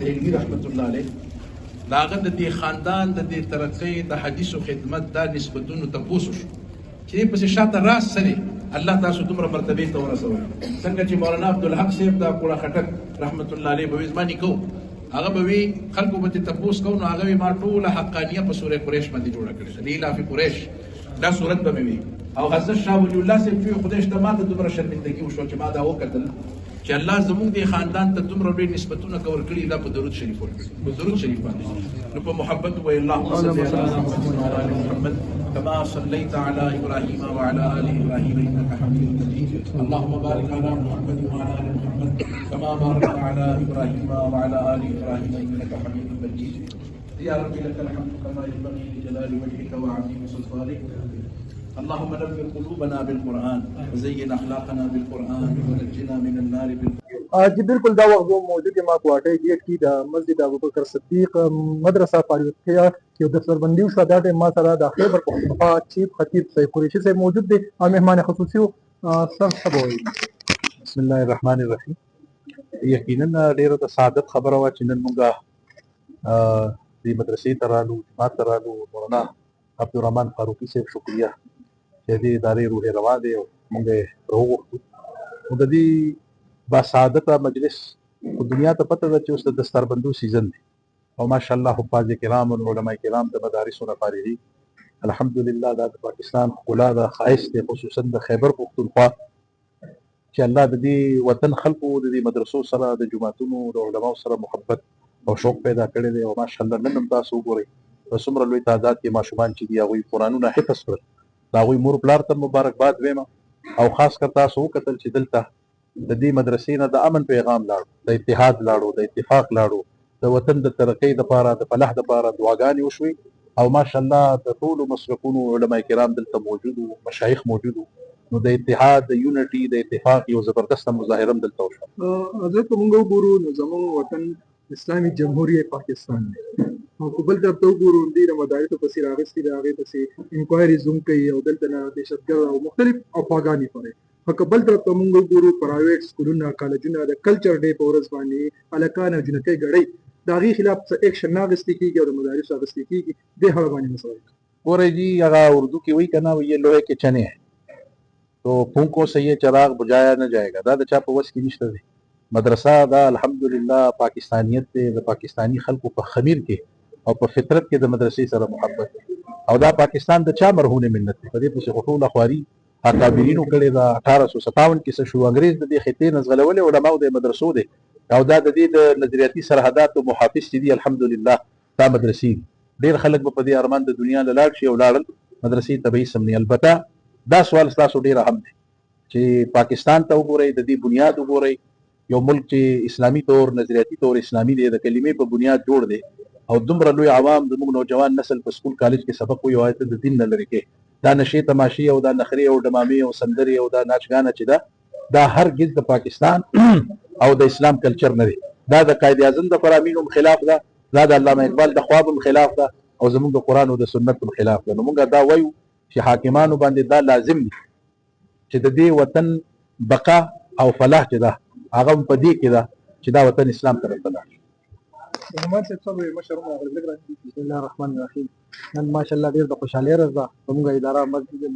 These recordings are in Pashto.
دهلوي رحمت الله علیه د هغه د دې خاندان د دې ترقۍ د حدیث و خدمت دا نسبتونو تپوس وشو چې دې پسې شاته راز څه دی الله تاسو دومره مرتبې ته ورسول څنګه چې مولانا عبدالحق صاحب دا کوړه خټک رحمت الله علیه به وي زما نیکه هغه به وي خلکو به ترې تپوس کوو نو هغه وي ما ټوله حقانیه په سورې قریش باندې جوړه کړې ده لیلا فی قریش دا صورت به مې وي او حضرت شاه ولی الله صاحب چې خدای شته ما ته دومره شرمندګي وشوه چې ما دا وکتل چې الله زموږ دې خاندان ته دومره ډېر نسبتونه کور کړي دا په درود شریف ورکړي په درود شریف باندې نو په محبت وایي اللهم صل علی محمد وعلى ال محمد كما صليت على ابراهيم وعلى ال ابراهيم انك حميد مجيد اللهم بارك على محمد وعلى ال محمد كما باركت على ابراهيم وعلى ال ابراهيم انك حميد مجيد يا رب لك الحمد كما ينبغي لجلال وجهك وعظيم سلطانك اللهم نور قلوبنا بالقرآن وزين اخلاقنا بالقرآن ونجنا من النار بالقرآن. جی بالکل دا وخت موجود ما کوټه گیټ کی د مسجد ابوبکر صدیق مدرسه فاروقیه کې د سربندي شو دا ما سره د خیبر پختونخوا چیف خطیب سید قریشی سے موجود دي او مهمان خصوصي سر سبوي. بسم الله الرحمن الرحیم. یقینا ډیره د سعادت خبره وا چې نن موږ د مدرسې ترالو جماعت ترالو مولانا عبدالرحمن فاروقی صاحب شکریہ چې دې ادارې روح روان دی او موږ یې راوغوښتو نو د دې باسعادته مجلس په دنیا ته پته ده چې اوس د دستاربندو سیزن دی او ماشاءالله حفاظ کرام او علماء کرام د مدارسو نه فارغي الحمدلله دا د پاکستان ښکلا ده ښایست دی خصوصا د خیبر پښتونخوا چې الله د دې وطن خلکو د دې مدرسو سره د جوماتونو د علماو سره محبت او شوق پیدا کړی دی او ماشاءالله نن هم تاسو وګورئ په څومره لوی تعداد کې ماشومان چې دي هغوی قرآنونه حفظ کړل د هغوی مور پلار ته مبارکباد وایم او خاص کر تاسو وکتل چې دلته د دې مدرسې نه د امن پیغام لاړو د اتحاد لاړو د اتفاق لاړو د وطن د ترقۍ دپاره د فلاح دپاره دعاګانې وشوې او ماشاءالله د ټولو مسلکونو علما کرام دلته موجود وو مشایخ موجود وو نو د اتحاد د یونټي د اتفاق یو زبردسته مظاهره هم دلته وشوه. حضرت موږ وګورو نو زموږ وطن اسلامي جمهوریت پاکستان دی او په بل طرف ته وګورو ډېره مدارسو پسې راغستې د هغې پسې انکوایري زوم کوي او دلته نه دهشتګرد او مختلف افواګانې خوري که بل طرف ته موږ وګورو پرایویټ سکولونه کالجونه د کلچر ډې په ورځ باندې هلکان او جنکۍ ګډوي د هغې خلاف څه ایکشن نه اخیستې کېږي او د مدارسو اخیستې کېږي دې حال باندې مسله ګورئ جی هغه اردو کې وایي که نه یہ لوہے کے چنے ہیں تو پھونکوں سے یہ چراغ بجایا نہ جائے گا دا د چا په وس کې نشته دی مدرسه دا الحمدلله پاکستانیت دی د پاکستانی خلکو په خمیر کې او په فطرت کې د مدرسې سره محبت دی او دا پاکستان د چا مرهون ملت دی په دې پسې ټوله خواري اکابرینو کړې ده 1857 کې څه شو انګرېز د دې خطې نه ځغلولې علماو د مدرسو دی او دا د دې د نظریاتي سرحداتو محافظ چې دي الحمدلله دا مدرسې دي ډېر خلک به په دې ارمان د دنیا نه لاړ شي او لاړل مدرسې ته به هېڅ هم نه البته دا سوال ستاسو ډېر اهم دی چې پاکستان ته وګورئ د دې بنیاد وګورئ یو ملک چې اسلامي طور نظریاتي طور اسلامي دی د کلمې په بنیاد جوړ دی او دومره لوی عوام زموږ نوجوان نسل په سکول کالج کې سبق وایي او آیت د دین نه لرې کې دا نشې تماشې او دا نخرې او ډمامې او سندرې او دا ناچګانه چې دا هرګز د پاکستان او د اسلام کلچر نه دی دا د قائد اعظم د فرامین هم خلاف ده دا د علامه اقبال د خواب هم خلاف ده او زموږ د قرآن او د سنت هم خلاف ده نو موږ دا وایو چې حاکمانو باندې دا لازم دي چې د دې وطن بقا او فلاح چې ده هغه په دې کې ده چې دا وطن اسلام طرف ته لاړ شي. محمد صاحب صاحب مشر بسم الله الرحمن الرحیم نن ماشاءالله ډېر د خوشحالۍ ورځ ده زموږ اداره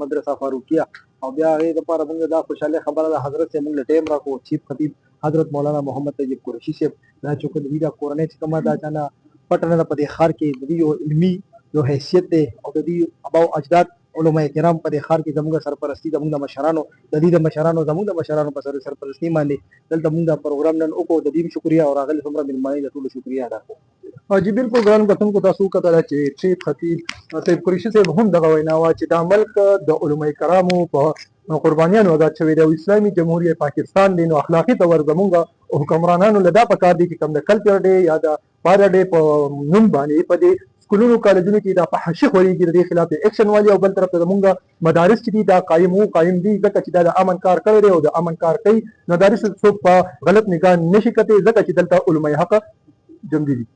مدرسه فاروقیه او بیا هغې دپاره موږ دا خوشحالۍ خبره ده حضرت صاحب موږ له ټایم راکړو چیف خطیب حضرت مولانا محمد طیب قریشي صاحب دا چې د دوی دا کورنۍ چې کومه دا چا نه پټه نه ده په دې ښار کې د دوی یو علمي یو حیثیت دی او د دوی اباو اجداد علماء کرام په دې ښار کې زموږ سرپرستي زموږ د مشرانو د دې د مشرانو زموږ د مشرانو په سرپرستي باندې دلته موږ دا پروګرام نن وکړو د دې هم شکریا او راغلي څومره مېلمانۍ د ټولو شکریا ادا کوو. جی بالکل ګران کتونکو تاسو وکتله چې چیف خطیب طیب قریشي صاحب هم دغه وینا وه چې دا ملک د علماء کرامو په قربانیانو آزاد شوی دی او اسلامي جمهوریت پاکستان دی نو اخلاقي طور زموږ حکمرانانو له دا پکار دی چې کوم د کلچر ډې یا د پاره ډې په نوم باندې په دې سکولونو کالجونو کې دا فحاشي خورېږي د دې خلاف ایکشن والي او بل طرف ته زموږ مدارس چې دي دا قایم دي ځکه چې دا د امن کار کړی دی او د امن کار کوي مدارس څوک په غلط نگاه نشي کتلی ځکه چې دلته علماء حق جمع دي.